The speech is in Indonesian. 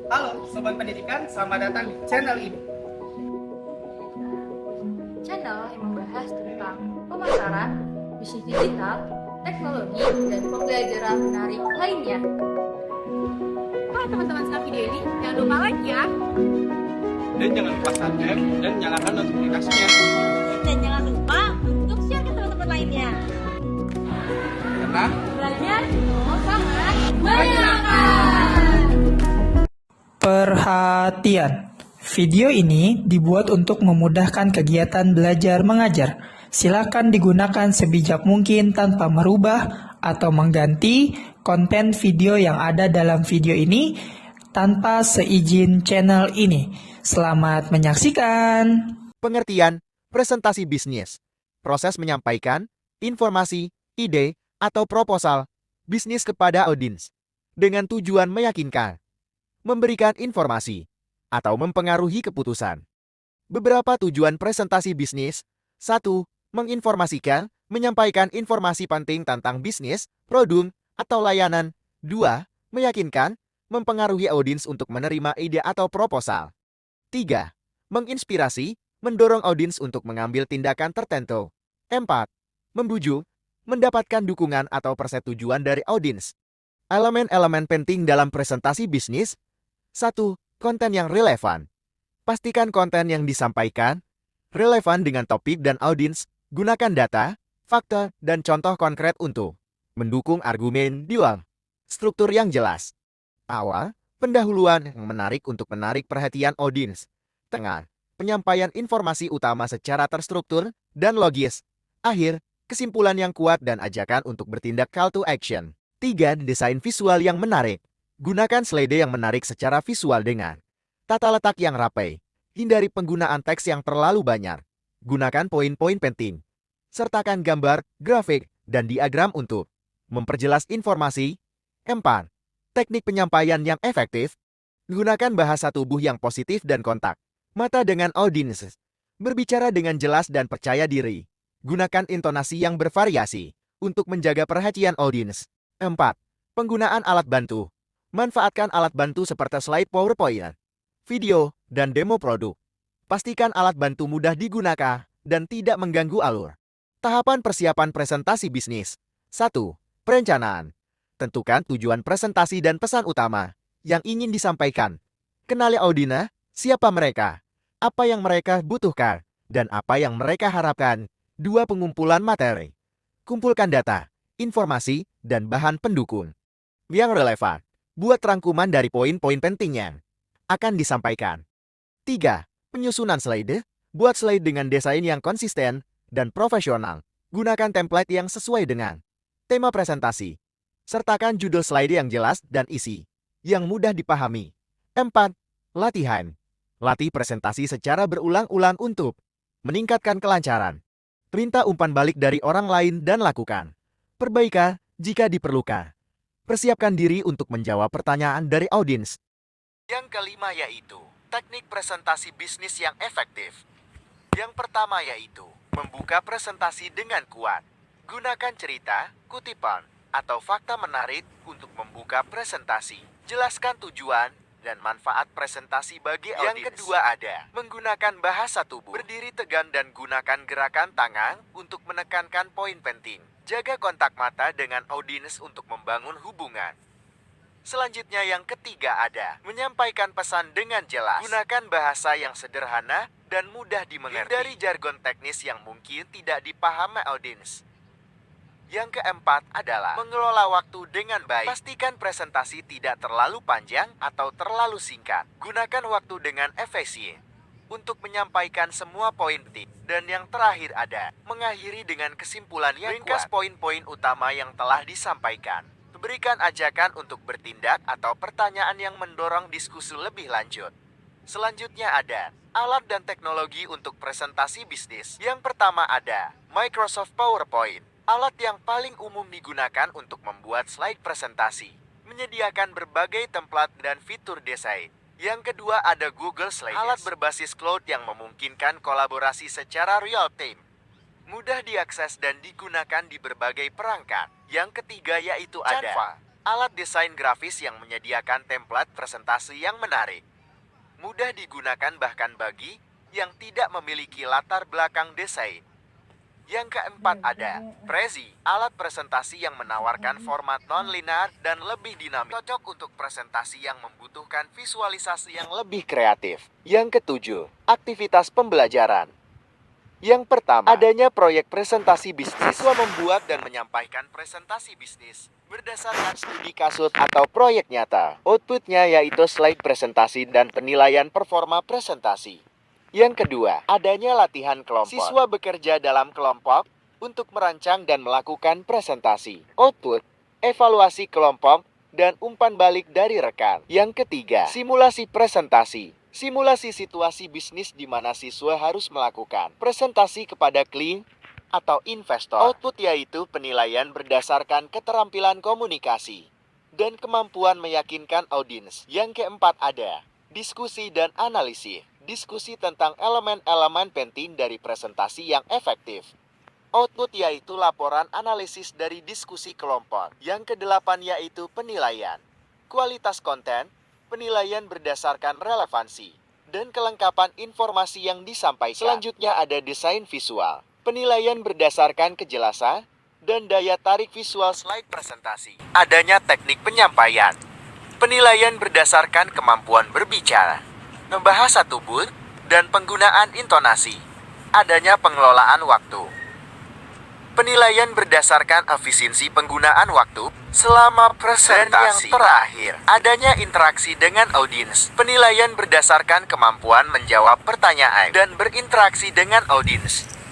Halo Sobat Pendidikan, selamat datang di channel ini. Channel yang membahas tentang pemasaran, bisnis digital, teknologi, dan pembelajaran menarik lainnya. Kalau teman-teman suka video ini, jangan lupa like ya. Dan jangan lupa subscribe dan nyalakan notifikasinya. Dan jangan lupa untuk share ke teman-teman lainnya. Karena Belajar itu sangat menyenangkan. Perhatian, video ini dibuat untuk memudahkan kegiatan belajar mengajar. Silakan digunakan sebijak mungkin tanpa merubah atau mengganti konten video yang ada dalam video ini tanpa seizin channel ini. Selamat menyaksikan. Pengertian, presentasi bisnis, proses menyampaikan, informasi, ide, atau proposal, bisnis kepada audiens, dengan tujuan meyakinkan, memberikan informasi, atau mempengaruhi keputusan. Beberapa tujuan presentasi bisnis. 1. Menginformasikan, menyampaikan informasi penting tentang bisnis, produk, atau layanan. 2. Meyakinkan, mempengaruhi audiens untuk menerima ide atau proposal. 3. Menginspirasi, mendorong audiens untuk mengambil tindakan tertentu. 4. Membujuk, mendapatkan dukungan atau persetujuan dari audiens. Elemen-elemen penting dalam presentasi bisnis. 1. Konten yang relevan. Pastikan konten yang disampaikan relevan dengan topik dan audiens. Gunakan data, fakta, dan contoh konkret untuk mendukung argumen diulang. Struktur yang jelas. Awal, pendahuluan yang menarik untuk menarik perhatian audiens. Tengah, penyampaian informasi utama secara terstruktur dan logis. Akhir, kesimpulan yang kuat dan ajakan untuk bertindak call to action. 3. Desain visual yang menarik. Gunakan slide yang menarik secara visual dengan tata letak yang rapi. Hindari penggunaan teks yang terlalu banyak. Gunakan poin-poin penting. Sertakan gambar, grafik, dan diagram untuk memperjelas informasi. 4. Teknik penyampaian yang efektif. Gunakan bahasa tubuh yang positif dan kontak mata dengan audiens. Berbicara dengan jelas dan percaya diri. Gunakan intonasi yang bervariasi untuk menjaga perhatian audiens. 4. Penggunaan alat bantu. Manfaatkan alat bantu seperti slide PowerPoint, video, dan demo produk. Pastikan alat bantu mudah digunakan dan tidak mengganggu alur. Tahapan persiapan presentasi bisnis. 1. Perencanaan. Tentukan tujuan presentasi dan pesan utama yang ingin disampaikan. Kenali audiens, siapa mereka, apa yang mereka butuhkan, dan apa yang mereka harapkan. 2. Pengumpulan materi. Kumpulkan data, informasi, dan bahan pendukung yang relevan. Buat rangkuman dari poin-poin penting yang akan disampaikan. 3. Penyusunan slide. Buat slide dengan desain yang konsisten dan profesional. Gunakan template yang sesuai dengan tema presentasi. Sertakan judul slide yang jelas dan isi yang mudah dipahami. 4. Latihan. Latih presentasi secara berulang-ulang untuk meningkatkan kelancaran. Minta umpan balik dari orang lain dan lakukan perbaikan jika diperlukan. Persiapkan diri untuk menjawab pertanyaan dari audiens. Yang kelima yaitu teknik presentasi bisnis yang efektif. Yang pertama yaitu membuka presentasi dengan kuat. Gunakan cerita, kutipan, atau fakta menarik untuk membuka presentasi. Jelaskan tujuan dan manfaat presentasi bagi audiens. Yang kedua ada menggunakan bahasa tubuh. Berdiri tegak dan gunakan gerakan tangan untuk menekankan poin penting. Jaga kontak mata dengan audiens untuk membangun hubungan. Selanjutnya yang ketiga ada menyampaikan pesan dengan jelas. Gunakan bahasa yang sederhana dan mudah dimengerti. Hindari jargon teknis yang mungkin tidak dipahami audiens. Yang keempat adalah mengelola waktu dengan baik. Pastikan presentasi tidak terlalu panjang atau terlalu singkat. Gunakan waktu dengan efisien untuk menyampaikan semua poin penting. Dan yang terakhir ada mengakhiri dengan kesimpulan yang ringkas poin-poin utama yang telah disampaikan. Berikan ajakan untuk bertindak atau pertanyaan yang mendorong diskusi lebih lanjut. Selanjutnya ada alat dan teknologi untuk presentasi bisnis. Yang pertama ada Microsoft PowerPoint. Alat yang paling umum digunakan untuk membuat slide presentasi. Menyediakan berbagai template dan fitur desain. Yang kedua ada Google Slides. Alat berbasis cloud yang memungkinkan kolaborasi secara real time. Mudah diakses dan digunakan di berbagai perangkat. Yang ketiga yaitu ada Canva. Alat desain grafis yang menyediakan template presentasi yang menarik. Mudah digunakan bahkan bagi yang tidak memiliki latar belakang desain. Yang keempat ada Prezi, alat presentasi yang menawarkan format non-linear dan lebih dinamis, cocok untuk presentasi yang membutuhkan visualisasi yang lebih kreatif. Yang ketujuh, aktivitas pembelajaran. Yang pertama, adanya proyek presentasi bisnis. Siswa membuat dan menyampaikan presentasi bisnis berdasarkan studi kasus atau proyek nyata. Outputnya yaitu slide presentasi dan penilaian performa presentasi. Yang kedua, adanya latihan kelompok. Siswa bekerja dalam kelompok untuk merancang dan melakukan presentasi. Output, evaluasi kelompok, dan umpan balik dari rekan. Yang ketiga, simulasi presentasi. Simulasi situasi bisnis di mana siswa harus melakukan presentasi kepada klien atau investor. Output yaitu penilaian berdasarkan keterampilan komunikasi dan kemampuan meyakinkan audiens. Yang keempat ada diskusi dan analisis. Diskusi tentang elemen-elemen penting dari presentasi yang efektif. Output yaitu laporan analisis dari diskusi kelompok. Yang kedelapan yaitu penilaian. Kualitas konten, penilaian berdasarkan relevansi, dan kelengkapan informasi yang disampaikan. Selanjutnya ada desain visual. Penilaian berdasarkan kejelasan dan daya tarik visual slide presentasi. Adanya teknik penyampaian. Penilaian berdasarkan kemampuan berbicara, membahasa tubuh, dan penggunaan intonasi. Adanya pengelolaan waktu. Penilaian berdasarkan efisiensi penggunaan waktu selama presentasi. Dan yang terakhir, adanya interaksi dengan audiens. Penilaian berdasarkan kemampuan menjawab pertanyaan dan berinteraksi dengan audiens.